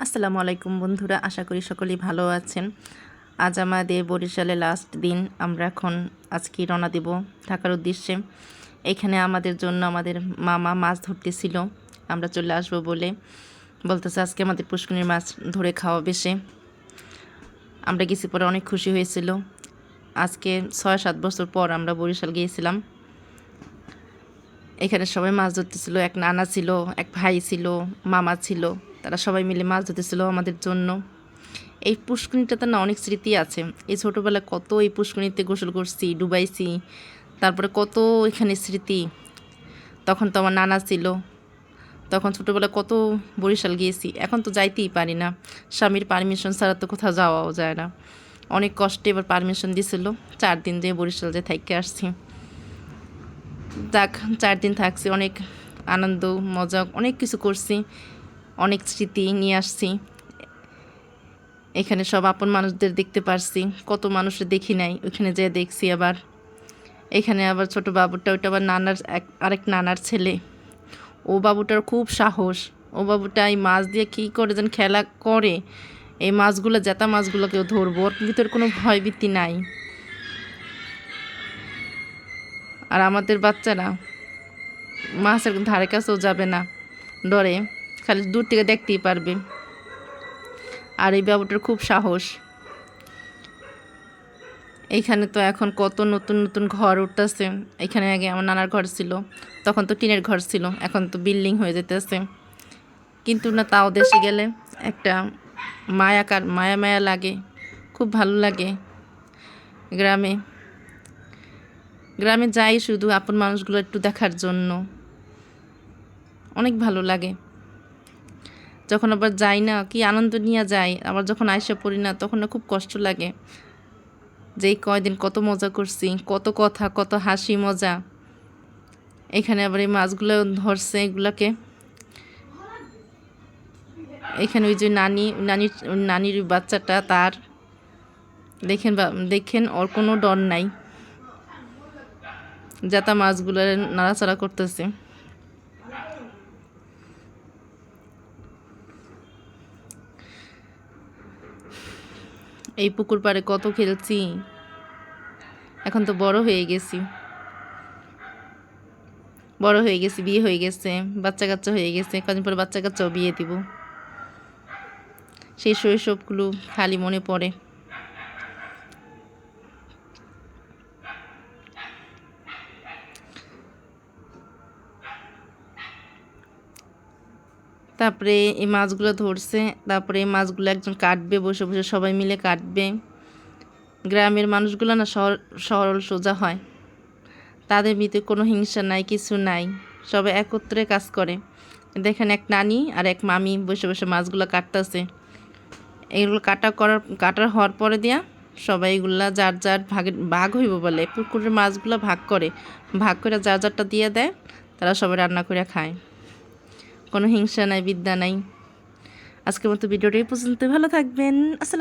আসসালামু আলাইকুম বন্ধুরা, আশা করি সকলেই ভালো আছেন। আজ আমাদের বরিশালে লাস্ট দিন। আমরা এখন আজকে রওনা দেব ঢাকার উদ্দেশ্যে। এখানে আমাদের জন্য আমাদের মামা মাছ ধরতেছিল, আমরা চলে আসবো বলে বলতেছে আজকে আমাদের পুষ্করিণীর মাছ ধরে খাওয়াবে সে। আমরা গেছি পরে অনেক খুশি হয়েছিল। আজকে 6-7 বছর পর আমরা বরিশাল গিয়েছিলাম। এখানে সবাই মাছ ধরতেছিল, এক নানা ছিল, এক ভাই ছিল, মামা ছিল, তারা সবাই মিলে মাছ ধরতেছিল আমাদের জন্য। এই পুষ্করিণীটাতে না অনেক স্মৃতি আছে। এই ছোটোবেলায় কত এই পুষ্করিণীতে গোসল করছি, ডুবাইছি, তারপরে কত এখানে স্মৃতি। তখন তো আমার নানা ছিল, তখন ছোটোবেলায় কত বরিশাল গিয়েছি। এখন তো যাইতেই পারি না, স্বামীর পারমিশন ছাড়া তো কোথাও যাওয়াও যায় না। অনেক কষ্টে এবার পারমিশন দিয়েছিল, 4 দিন দিয়ে বরিশাল যে থাইকে আসছি। যাক, 4 দিন থাকছি, অনেক আনন্দ মজা অনেক কিছু করছি, অনেক স্মৃতি নিয়ে আসছি। এখানে সব আপন মানুষদের দেখতে পারছি, কত মানুষের দেখি নাই, ওইখানে যেয়ে দেখছি। আবার এখানে আবার ছোট বাবুটা, ওইটা আবার নানার আরেক নানার ছেলে। ও বাবুটার খুব সাহস। ও বাবুটা এই মাছ দিয়ে কী করে যেন খেলা করে, এই মাছগুলো জেতা মাছগুলোকেও ধরবো, ওর ভিতরে কোনো ভয়ভীতি নাই। আর আমাদের বাচ্চারা মাছের ধারে কাছেও যাবে না, ডরে, খালি দূর থেকে দেখতেই পারবে। আর এই বাবুটার খুব সাহস। এইখানে তো এখন কত নতুন নতুন ঘর উঠতেছে। এখানে আগে আমার নানার ঘর ছিল, তখন তো টিনের ঘর ছিল, এখন তো বিল্ডিং হয়ে যেতেছে। কিন্তু না, তাও দেশে গেলে একটা মায়া মায়া লাগে, খুব ভালো লাগে। গ্রামে গ্রামে যাই শুধু আপন মানুষগুলো একটু দেখার জন্য, অনেক ভালো লাগে। যখন আবার যাই না, কি আনন্দ নিয়ে যাই, আবার যখন আইসা পড়ি না, তখন না খুব কষ্ট লাগে। যেই কয়দিন কত মজা করছি, কত কথা, কত হাসি মজা। এখানে আবার এই মাছগুলো ধরছে, এগুলাকে এখানে ওই যে নানির বাচ্চাটা, তার দেখেন ওর কোনো ডর নাই, যাতা মাছগুলো নাড়াচাড়া করতেছে। এই পুকুর পাড়ে কত খেলছি। এখন তো বড় হয়ে গেছি, বিয়ে হয়ে গেছে, বাচ্চা কাচ্চা হয়ে গেছে। কদিন পরে বাচ্চা কাচ্চাও বিয়ে দিব। সেই শৈশবগুলো খালি মনে পড়ে। তারপরে এই মাছগুলো ধরছে, তারপরে এই মাছগুলো একজন কাটবে, বসে বসে সবাই মিলে কাটবে। গ্রামের মানুষগুলো না সরল সোজা হয়, তাদের ভিতরে কোনো হিংসা নাই, কিছু নাই, সবাই একত্রে কাজ করে। দেখেন এক নানি আর এক মামি বসে বসে মাছগুলো কাটতেছে। এগুলো কাটার হওয়ার পরে দিয়া সবাই এগুলা যার যার ভাগ হইব বলে পুকুরের মাছগুলো ভাগ করে যার যারটা দিয়ে দেয়, তারা সবাই রান্না করে খায়। কোনো হিংসা নাই, বিদ্যা নাই। আজকের মতো ভিডিওটা এই পর্যন্ত। ভালো থাকবেন। আসসালাম।